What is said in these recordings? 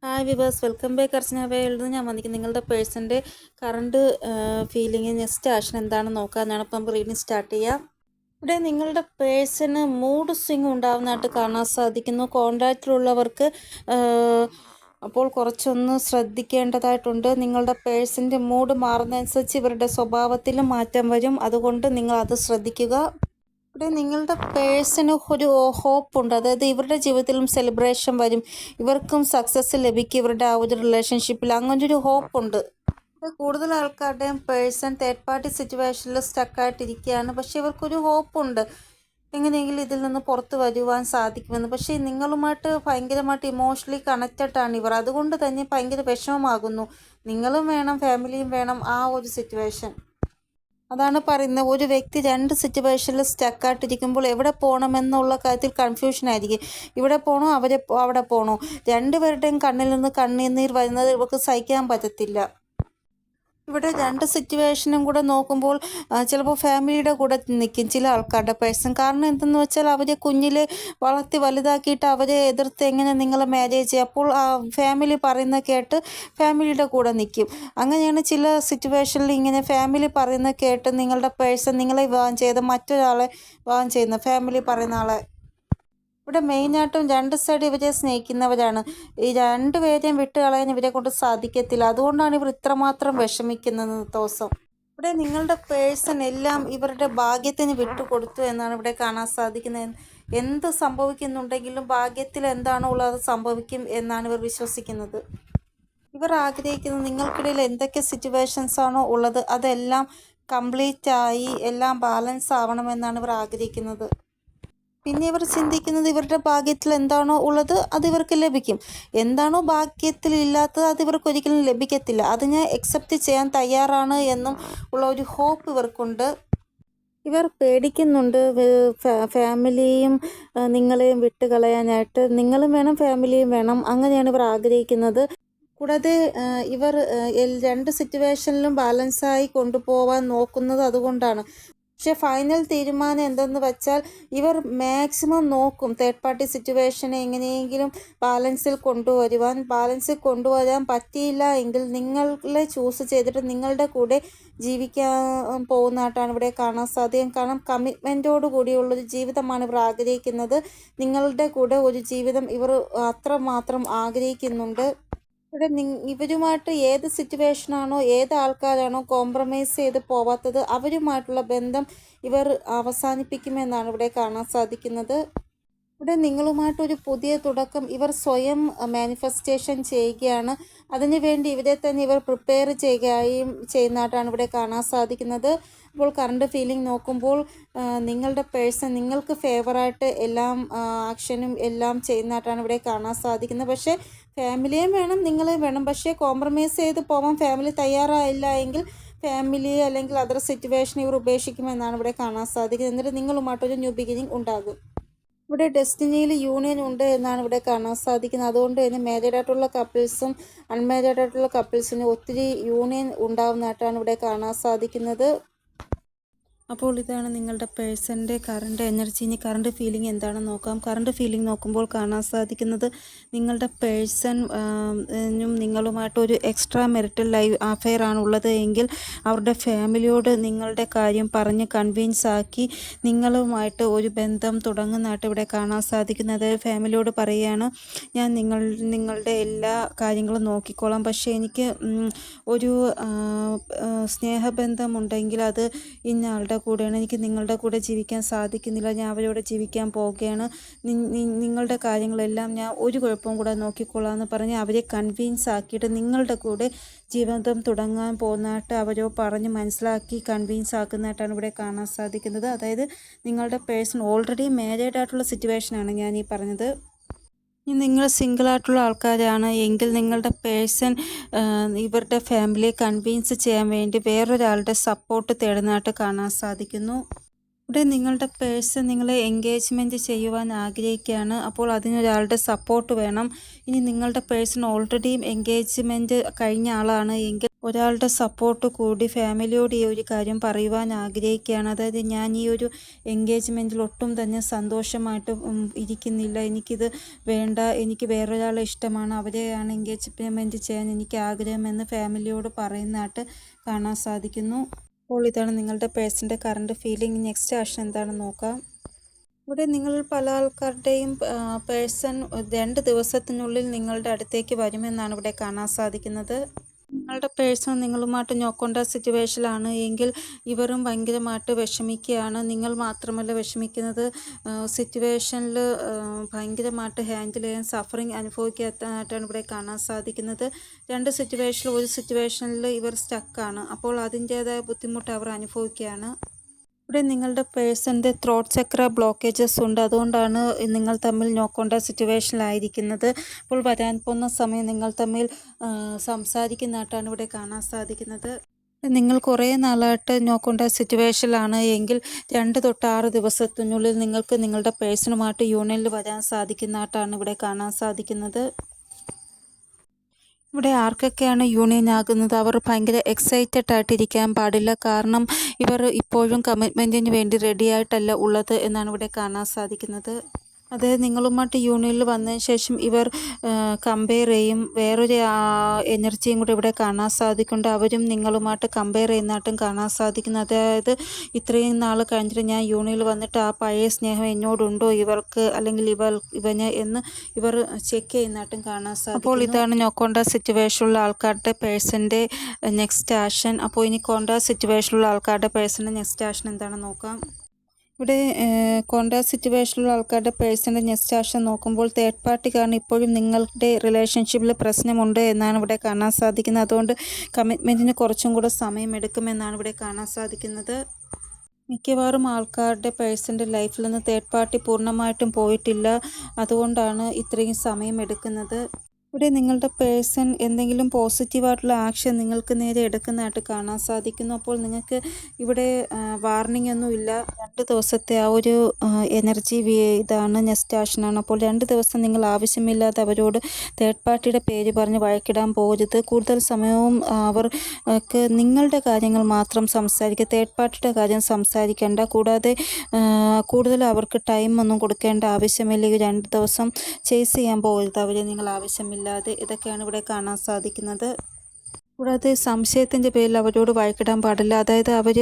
Hi viewers, welcome back. Archana world ഞാൻ വന്നിരിക്കുന്നത് നിങ്ങളുടെ പേഴ്സൻ്റെ കറണ്ട് ഫീലിംഗ് നെക്സ്റ്റ് ആക്ഷൻ എന്താണെന്ന് നോക്കാമെന്നാണ്. അപ്പം നമുക്ക് റീഡിങ് സ്റ്റാർട്ട് ചെയ്യാം. ഇവിടെ നിങ്ങളുടെ പേഴ്സണ് മൂഡ് സ്വിങ് ഉണ്ടാകുന്നതായിട്ട് കാണാൻ സാധിക്കുന്നു. കോൺടാക്റ്റിലുള്ളവർക്ക് അപ്പോൾ കുറച്ചൊന്ന് ശ്രദ്ധിക്കേണ്ടതായിട്ടുണ്ട്. നിങ്ങളുടെ പേഴ്സൻ്റെ മൂഡ് മാറുന്നതനുസരിച്ച് ഇവരുടെ സ്വഭാവത്തിലും മാറ്റം വരും. അതുകൊണ്ട് നിങ്ങൾ അത് ശ്രദ്ധിക്കുക. ഇവിടെ നിങ്ങളുടെ പേഴ്സണ് ഒരു ഹോപ്പുണ്ട്, അതായത് ഇവരുടെ ജീവിതത്തിലും സെലിബ്രേഷൻ വരും, ഇവർക്കും സക്സസ് ലഭിക്കും ഇവരുടെ ആ ഒരു റിലേഷൻഷിപ്പിൽ, അങ്ങനൊരു ഹോപ്പുണ്ട്. കൂടുതൽ ആൾക്കാരുടെയും പേഴ്സൺ തേർഡ് പാർട്ടി സിറ്റുവേഷനിൽ സ്റ്റക്കായിട്ടിരിക്കുകയാണ്. പക്ഷേ ഇവർക്കൊരു ഹോപ്പുണ്ട്, എങ്ങനെയെങ്കിലും ഇതിൽ നിന്ന് പുറത്ത് വരുവാൻ സാധിക്കുമെന്ന്. പക്ഷേ നിങ്ങളുമായിട്ട് ഭയങ്കരമായിട്ട് ഇമോഷണലി കണക്റ്റഡ് ആണ് ഇവർ. അതുകൊണ്ട് തന്നെ ഭയങ്കര വിഷമമാകുന്നു. നിങ്ങളും വേണം, ഫാമിലിയും വേണം. ആ ഒരു സിറ്റുവേഷൻ അതാണ് പറയുന്നത്. ഒരു വ്യക്തി രണ്ട് സിറ്റുവേഷനിൽ സ്റ്റക്കായിട്ടിരിക്കുമ്പോൾ എവിടെ പോകണമെന്നുള്ള കാര്യത്തിൽ കൺഫ്യൂഷൻ ആയിരിക്കും. ഇവിടെ പോകണോ അവിടെ പോകണോ? രണ്ടുപേരുടെയും കണ്ണിൽ നിന്ന് കണ്ണുനീർ വരുന്നത് ഇവർക്ക് സഹിക്കാൻ പറ്റത്തില്ല. ഇവിടെ രണ്ട് സിറ്റുവേഷനും കൂടെ നോക്കുമ്പോൾ ചിലപ്പോൾ ഫാമിലിയുടെ കൂടെ നിൽക്കും ചില ആൾക്കാരുടെ പേഴ്സൺ. കാരണം എന്തെന്ന് വെച്ചാൽ അവരെ കുഞ്ഞിൽ വളർത്തി വലുതാക്കിയിട്ട് അവരെ എതിർത്ത് എങ്ങനെ നിങ്ങളെ മാരേജ് ചെയ്യും, അപ്പോൾ ഫാമിലി പറയുന്നത് കേട്ട് ഫാമിലിയുടെ കൂടെ നിൽക്കും. അങ്ങനെയാണ് ചില സിറ്റുവേഷനിൽ ഇങ്ങനെ ഫാമിലി പറയുന്നത് കേട്ട് നിങ്ങളുടെ പേഴ്സൺ നിങ്ങളെ വിവാഹം ചെയ്ത് മറ്റൊരാളെ വിവാഹം ചെയ്യുന്നത്, ഫാമിലി പറയുന്ന ആളെ. ഇവിടെ മെയിനായിട്ടും രണ്ട് സൈഡ് ഇവരെ സ്നേഹിക്കുന്നവരാണ്. ഈ രണ്ടുപേരെയും വിട്ട് കളയാൻ ഇവരെ കൊണ്ട് സാധിക്കത്തില്ല. അതുകൊണ്ടാണ് ഇവർ ഇത്രമാത്രം വിഷമിക്കുന്നത് ദിവസം. ഇവിടെ നിങ്ങളുടെ പേഴ്സൺ എല്ലാം ഇവരുടെ ഭാഗ്യത്തിന് വിട്ടുകൊടുത്തു എന്നാണ് ഇവിടെ കാണാൻ സാധിക്കുന്നത്. എന്ത് സംഭവിക്കുന്നുണ്ടെങ്കിലും ഭാഗ്യത്തിൽ എന്താണോ ഉള്ളത് അത് സംഭവിക്കും എന്നാണ് ഇവർ വിശ്വസിക്കുന്നത്. ഇവർ ആഗ്രഹിക്കുന്നത് നിങ്ങൾക്കിടയിൽ എന്തൊക്കെ സിറ്റുവേഷൻസ് ആണോ ഉള്ളത് അതെല്ലാം കംപ്ലീറ്റ് ആയി എല്ലാം ബാലൻസ് ആവണമെന്നാണ് ഇവർ ആഗ്രഹിക്കുന്നത്. പിന്നെ ഇവർ ചിന്തിക്കുന്നത് ഇവരുടെ ഭാഗ്യത്തിൽ എന്താണോ ഉള്ളത് അത് ഇവർക്ക് ലഭിക്കും, എന്താണോ ഭാഗ്യത്തിൽ ഇല്ലാത്തത് അത് ഇവർക്ക് ഒരിക്കലും ലഭിക്കത്തില്ല. അത് ഞാൻ അക്സെപ്റ്റ് ചെയ്യാൻ തയ്യാറാണ് എന്നും ഉള്ള ഒരു ഹോപ്പ് ഇവർക്കുണ്ട്. ഇവർ പേടിക്കുന്നുണ്ട് ഫാമിലിയും നിങ്ങളെയും വിട്ട് കളയാനായിട്ട്. നിങ്ങളും വേണം, ഫാമിലിയും വേണം, അങ്ങനെയാണ് ഇവർ ആഗ്രഹിക്കുന്നത്. കൂടാതെ ഇവർ രണ്ട് സിറ്റുവേഷനിലും ബാലൻസായി കൊണ്ടുപോകാൻ നോക്കുന്നത് അതുകൊണ്ടാണ്. പക്ഷേ ഫൈനൽ തീരുമാനം എന്തെന്ന് വെച്ചാൽ ഇവർ മാക്സിമം നോക്കും തേർഡ് പാർട്ടി സിറ്റുവേഷനെ എങ്ങനെയെങ്കിലും ബാലൻസിൽ കൊണ്ടുവരാൻ പറ്റിയില്ല എങ്കിൽ നിങ്ങളെ ചൂസ് ചെയ്തിട്ട് നിങ്ങളുടെ കൂടെ ജീവിക്കാൻ പോകുന്നതായിട്ടാണ് ഇവിടെ കാണാൻ സാധിക്കും. കാരണം കമ്മിറ്റ്മെൻറ്റോട് കൂടിയുള്ളൊരു ജീവിതമാണ് ഇവർ ആഗ്രഹിക്കുന്നത്. നിങ്ങളുടെ കൂടെ ഒരു ജീവിതം ഇവർ അത്രമാത്രം ആഗ്രഹിക്കുന്നുണ്ട്. ഇവിടെ ഇവരുമായിട്ട് ഏത് സിറ്റുവേഷനാണോ ഏത് ആൾക്കാരാണോ കോംപ്രമൈസ് ചെയ്ത് പോവാത്തത് അവരുമായിട്ടുള്ള ബന്ധം ഇവർ അവസാനിപ്പിക്കുമെന്നാണ് ഇവിടെ കാണാൻ സാധിക്കുന്നത്. ഇവിടെ നിങ്ങളുമായിട്ടൊരു പുതിയ തുടക്കം ഇവർ സ്വയം മാനിഫെസ്റ്റേഷൻ ചെയ്യുകയാണ്. അതിനുവേണ്ടി ഇവരെ തന്നെ ഇവർ പ്രിപ്പയർ ചെയ്യുന്നതായിട്ടാണ് ഇവിടെ കാണാൻ സാധിക്കുന്നത്. അപ്പോൾ കറണ്ട് ഫീലിംഗ് നോക്കുമ്പോൾ നിങ്ങളുടെ പേഴ്സൺ നിങ്ങൾക്ക് ഫേവറായിട്ട് എല്ലാം ആക്ഷനും എല്ലാം ചെയ്യുന്നതായിട്ടാണ് ഇവിടെ കാണാൻ സാധിക്കുന്നത്. പക്ഷേ ഫാമിലിയും വേണം, നിങ്ങളെയും വേണം. പക്ഷേ കോംപ്രമൈസ് ചെയ്ത് പോകാൻ ഫാമിലി തയ്യാറായില്ല എങ്കിൽ ഫാമിലി അല്ലെങ്കിൽ അതർ സിറ്റുവേഷൻ ഇവർ ഉപേക്ഷിക്കുമെന്നാണ് ഇവിടെ കാണാൻ സാധിക്കുന്നത്. എന്നിട്ട് നിങ്ങളുമായിട്ടൊരു ന്യൂ ബിഗിനിങ് ഉണ്ടാകും. ഇവിടെ ഡെസ്റ്റിനിയിൽ യൂണിയൻ ഉണ്ട് എന്നാണ് ഇവിടെ കാണാൻ സാധിക്കുന്നത്. അതുകൊണ്ട് തന്നെ മാരീഡ് ആയിട്ടുള്ള കപ്പിൾസും അൺമാരീഡ് ആയിട്ടുള്ള കപ്പിൾസിനും ഒത്തിരി യൂണിയൻ ഉണ്ടാകുന്നതായിട്ടാണ് ഇവിടെ കാണാൻ സാധിക്കുന്നത്. അപ്പോൾ ഇതാണ് നിങ്ങളുടെ പേഴ്സൻ്റെ കറണ്ട് എനർജി. ഇനി കറണ്ട് ഫീലിംഗ് എന്താണെന്ന് നോക്കാം. കറണ്ട് ഫീലിംഗ് നോക്കുമ്പോൾ കാണാൻ സാധിക്കുന്നത് നിങ്ങളുടെ പേഴ്സണും നിങ്ങളുമായിട്ടൊരു എക്സ്ട്രാ മെറിറ്റൽ അഫെയർ ആണുള്ളത് എങ്കിൽ അവരുടെ ഫാമിലിയോട് നിങ്ങളുടെ കാര്യം പറഞ്ഞ് കൺവിൻസ് ആക്കി നിങ്ങളുമായിട്ട് ഒരു ബന്ധം തുടങ്ങുന്നതായിട്ട് ഇവിടെ കാണാൻ സാധിക്കുന്നത്. ഫാമിലിയോട് പറയുകയാണ്, ഞാൻ നിങ്ങളുടെ എല്ലാ കാര്യങ്ങളും നോക്കിക്കോളാം, പക്ഷേ എനിക്ക് ഒരു സ്നേഹബന്ധമുണ്ടെങ്കിൽ അത് ഇന്നയാളുടെ കൂടെയാണ്, എനിക്ക് നിങ്ങളുടെ കൂടെ ജീവിക്കാൻ സാധിക്കുന്നില്ല, ഞാൻ അവരോട് ജീവിക്കാൻ പോവുകയാണ്, നിങ്ങളുടെ കാര്യങ്ങളെല്ലാം ഞാൻ ഒരു കുഴപ്പവും കൂടെ നോക്കിക്കൊള്ളാം എന്ന് പറഞ്ഞ് അവരെ കൺവിൻസ് ആക്കിയിട്ട് നിങ്ങളുടെ കൂടെ ജീവിതം തുടങ്ങാൻ പോകുന്നതായിട്ട് അവരോ പറഞ്ഞ് മനസ്സിലാക്കി കൺവിൻസ് ആക്കുന്നതായിട്ടാണ് ഇവിടെ കാണാൻ സാധിക്കുന്നത്. അതായത് നിങ്ങളുടെ പേഴ്സൺ ഓൾറെഡി മാരീഡ് ആയിട്ടുള്ള സിറ്റുവേഷനാണ് ഞാൻ ഈ പറഞ്ഞത്. നിങ്ങൾ സിംഗിളായിട്ടുള്ള ആൾക്കാരാണ് എങ്കിൽ നിങ്ങളുടെ പേഴ്സൺ ഇവരുടെ ഫാമിലിയെ കൺവിൻസ് ചെയ്യാൻ വേണ്ടി വേറൊരാളുടെ സപ്പോർട്ട് തേടുന്നതായിട്ട് കാണാൻ സാധിക്കുന്നു. ഇവിടെ നിങ്ങളുടെ പേഴ്സൺ നിങ്ങളെ എൻഗേജ്മെൻറ്റ് ചെയ്യുവാൻ ആഗ്രഹിക്കുകയാണ്. അപ്പോൾ അതിനൊരാളുടെ സപ്പോർട്ട് വേണം. ഇനി നിങ്ങളുടെ പേഴ്സൺ ഓൾറെഡി എൻഗേജ്മെൻറ്റ് കഴിഞ്ഞ ആളാണ് എങ്കിൽ ഒരാളുടെ സപ്പോർട്ട് കൂടി ഫാമിലിയോട് ഈ ഒരു കാര്യം പറയുവാൻ ആഗ്രഹിക്കുകയാണ്. അതായത് ഞാൻ ഈ ഒരു എൻഗേജ്മെൻറ്റിൽ ഒട്ടും തന്നെ സന്തോഷമായിട്ട് ഇരിക്കുന്നില്ല, എനിക്കിത് വേണ്ട, എനിക്ക് വേറൊരാളെ ഇഷ്ടമാണ്, അവരെയാണ് എൻഗേജ്മെൻറ്റ് ചെയ്യാൻ എനിക്ക് ആഗ്രഹമെന്ന് ഫാമിലിയോട് പറയുന്നതായിട്ട് കാണാൻ സാധിക്കുന്നു. അപ്പോൾ ഇതാണ് നിങ്ങളുടെ പേഴ്സൻ്റെ കറണ്ട് ഫീലിംഗ്. നെക്സ്റ്റ് ആക്ഷൻ എന്താണെന്ന് നോക്കാം. ഇവിടെ നിങ്ങൾ പല ആൾക്കാരുടെയും പേഴ്സൺ 2 ദിവസത്തിനുള്ളിൽ നിങ്ങളുടെ അടുത്തേക്ക് വരുമെന്നാണ് ഇവിടെ കാണാൻ സാധിക്കുന്നത്. നിങ്ങളുടെ പേഴ്സൺ നിങ്ങളുമായിട്ട് നോ കോൺടാക്ട് സിറ്റുവേഷനിലാണ് എങ്കിൽ ഇവരും ഭയങ്കരമായിട്ട് വിഷമിക്കുകയാണ്. നിങ്ങൾ മാത്രമല്ല വിഷമിക്കുന്നത്, സിറ്റുവേഷനിൽ ഭയങ്കരമായിട്ട് ഹാൻഡിൽ ചെയ്യാൻ സഫറിങ് അനുഭവിക്കാത്തതായിട്ടാണ് ഇവിടെ കാണാൻ സാധിക്കുന്നത്. 2 സിറ്റുവേഷനിൽ ഒരു സിറ്റുവേഷനിൽ ഇവർ സ്റ്റക്കാണ്. അപ്പോൾ അതിൻ്റേതായ ബുദ്ധിമുട്ട് അവർ അനുഭവിക്കുകയാണ്. ഇവിടെ നിങ്ങളുടെ പേഴ്സൻ്റെ ത്രോട്ട് ചക്ര ബ്ലോക്കേജസ് ഉണ്ട്. അതുകൊണ്ടാണ് നിങ്ങൾ തമ്മിൽ നോ കോൺടാക്ട് സിറ്റുവേഷനിലായിരിക്കുന്നത്. അപ്പോൾ വരാൻ പോകുന്ന സമയം നിങ്ങൾ തമ്മിൽ സംസാരിക്കുന്നതായിട്ടാണ് ഇവിടെ കാണാൻ സാധിക്കുന്നത്. നിങ്ങൾ കുറേ നാളായിട്ട് നോ കോൺടാക്ട് സിറ്റുവേഷനിലാണ് എങ്കിൽ 2 തൊട്ട് 6 ദിവസത്തിനുള്ളിൽ നിങ്ങൾക്ക് നിങ്ങളുടെ പേഴ്സണുമായിട്ട് യൂണിയനിൽ വരാൻ സാധിക്കുന്നതായിട്ടാണ് ഇവിടെ കാണാൻ സാധിക്കുന്നത്. ഇവിടെ ആർക്കൊക്കെയാണ് യൂണിയൻ ആകുന്നത് അവർ ഭയങ്കര എക്സൈറ്റഡ് ആയിട്ടിരിക്കാൻ പാടില്ല. കാരണം ഇവർ ഇപ്പോഴും കമ്മിറ്റ്മെൻറ്റിന് വേണ്ടി റെഡി ആയിട്ടല്ല ഉള്ളത് എന്നാണ് ഇവിടെ കാണാൻ സാധിക്കുന്നത്. അതായത് നിങ്ങളുമായിട്ട് യൂണിയനിൽ വന്നതിന് ശേഷം ഇവർ കമ്പയർ ചെയ്യും, വേറൊരു എനർജിയും കൂടെ ഇവിടെ കാണാൻ സാധിക്കുന്നുണ്ട്. അവരും നിങ്ങളുമായിട്ട് കമ്പയർ ചെയ്യുന്നതായിട്ടും കാണാൻ സാധിക്കുന്നു. അതായത് ഇത്രയും നാൾ കഴിഞ്ഞിട്ട് ഞാൻ യൂണിയനിൽ വന്നിട്ട് ആ പഴയ സ്നേഹം എന്നോടുണ്ടോ ഇവർക്ക് അല്ലെങ്കിൽ ഇവന് എന്ന് ഇവർ ചെക്ക് ചെയ്യുന്നതായിട്ടും കാണാൻ സാധിക്കും. അപ്പോൾ ഇതാണ് നോ കോൺടാക്ട് സിറ്റുവേഷനുള്ള ആൾക്കാരുടെ പേഴ്സൻ്റെ നെക്സ്റ്റ് ആക്ഷൻ. അപ്പോൾ ഇനി കോൺടാക്ട് സിറ്റുവേഷനുള്ള ആൾക്കാരുടെ പേഴ്സൻ്റെ നെക്സ്റ്റ് ആക്ഷൻ എന്താണെന്ന് നോക്കാം. ഇവിടെ കോൺടാക്ട് സിറ്റുവേഷനിലുള്ള ആൾക്കാരുടെ പേഴ്സൻ്റെ നെക്സ്റ്റ് ആക്ഷൻ നോക്കുമ്പോൾ തേർഡ് പാർട്ടിക്കാരന് ഇപ്പോഴും നിങ്ങളുടെ റിലേഷൻഷിപ്പിൽ പ്രശ്നമുണ്ട് എന്നാണ് ഇവിടെ കാണാൻ സാധിക്കുന്നത്. അതുകൊണ്ട് കമ്മിറ്റ്മെൻറ്റിന് കുറച്ചും കൂടെ സമയമെടുക്കുമെന്നാണ് ഇവിടെ കാണാൻ സാധിക്കുന്നത്. മിക്കവാറും ആൾക്കാരുടെ പേഴ്സൻ്റെ ലൈഫിൽ നിന്ന് തേർഡ് പാർട്ടി പൂർണ്ണമായിട്ടും പോയിട്ടില്ല. അതുകൊണ്ടാണ് ഇത്രയും സമയം എടുക്കുന്നത്. ഇവിടെ നിങ്ങളുടെ പേഴ്സൺ എന്തെങ്കിലും പോസിറ്റീവായിട്ടുള്ള ആക്ഷൻ നിങ്ങൾക്ക് നേരെ എടുക്കുന്നതായിട്ട് കാണാൻ സാധിക്കുന്നു. അപ്പോൾ നിങ്ങൾക്ക് ഇവിടെ വാർണിംഗ് ഒന്നുമില്ല. 2 ദിവസത്തെ ആ ഒരു എനർജി ഇതാണ് നെക്സ്റ്റ് ആക്ഷനാണ്. അപ്പോൾ 2 ദിവസം നിങ്ങൾ ആവശ്യമില്ലാതെ അവരോട് തേർഡ് പാർട്ടിയുടെ പേര് പറഞ്ഞ് വഴക്കിടാൻ പോകരുത്. കൂടുതൽ സമയവും അവർക്ക് നിങ്ങളുടെ കാര്യങ്ങൾ മാത്രം സംസാരിക്കുക, തേർഡ് പാർട്ടിയുടെ കാര്യം സംസാരിക്കേണ്ട. കൂടാതെ കൂടുതൽ അവർക്ക് ടൈം ഒന്നും കൊടുക്കേണ്ട ആവശ്യമില്ല. ഈ 2 ദിവസം ചേസ് ചെയ്യാൻ പോകരുത് അവരെ നിങ്ങൾ ആവശ്യമില്ലാതെ. ഇതൊക്കെയാണ് ഇവിടെ കാണാൻ സാധിക്കുന്നത്. കൂടാതെ സംശയത്തിൻ്റെ പേരിൽ അവരോട് വഴക്കിടാൻ പാടില്ല. അതായത് അവർ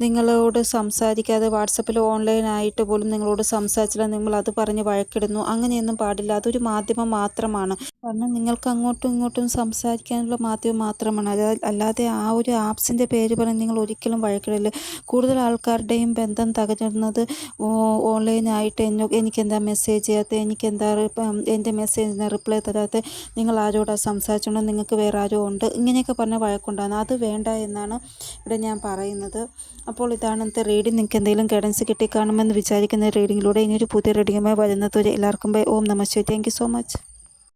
നിങ്ങളോട് സംസാരിക്കാതെ വാട്സപ്പിൽ ഓൺലൈനായിട്ട് പോലും നിങ്ങളോട് സംസാരിച്ചില്ല, നിങ്ങൾ അത് പറഞ്ഞ് വഴക്കിടുന്നു, അങ്ങനെയൊന്നും പാടില്ല. അതൊരു മാധ്യമം മാത്രമാണ്. കാരണം നിങ്ങൾക്ക് അങ്ങോട്ടും ഇങ്ങോട്ടും സംസാരിക്കാനുള്ള മാധ്യമം മാത്രമാണ്. അല്ലാതെ ആ ഒരു ആപ്സിൻ്റെ പേര് പറഞ്ഞ് നിങ്ങൾ ഒരിക്കലും വഴക്കിടില്ല. കൂടുതൽ ആൾക്കാരുടെയും ബന്ധം തകരുന്നത് ഓൺലൈനായിട്ട് എനിക്കെന്താ മെസ്സേജ് ചെയ്യാത്തത്, എനിക്കെന്താ എൻ്റെ മെസ്സേജിന് റിപ്ലൈ തരാത്തത്, നിങ്ങൾ ആരോടാണ് സംസാരിച്ചോണ്ടോ, നിങ്ങൾക്ക് വേറെ ആരോ ഉണ്ട്, ഇങ്ങനെയൊക്കെ പറഞ്ഞ വഴക്കുണ്ടാകുന്നത് അത് വേണ്ട എന്നാണ് ഇവിടെ ഞാൻ പറയുന്നത്. അപ്പോൾ ഇതാണ് ഇന്നത്തെ റീഡിങ്. നിങ്ങൾക്ക് എന്തെങ്കിലും ഗൈഡൻസ് കിട്ടിക്കാണുമെന്ന് വിചാരിക്കുന്ന റീഡിങ്ങിലൂടെ ഇനിയൊരു പുതിയ റീഡിങ്ങുമായി വരുന്നത് വരെ എല്ലാവർക്കും ബൈ. ഓം നമഃ ശിവായ. Thank you so much.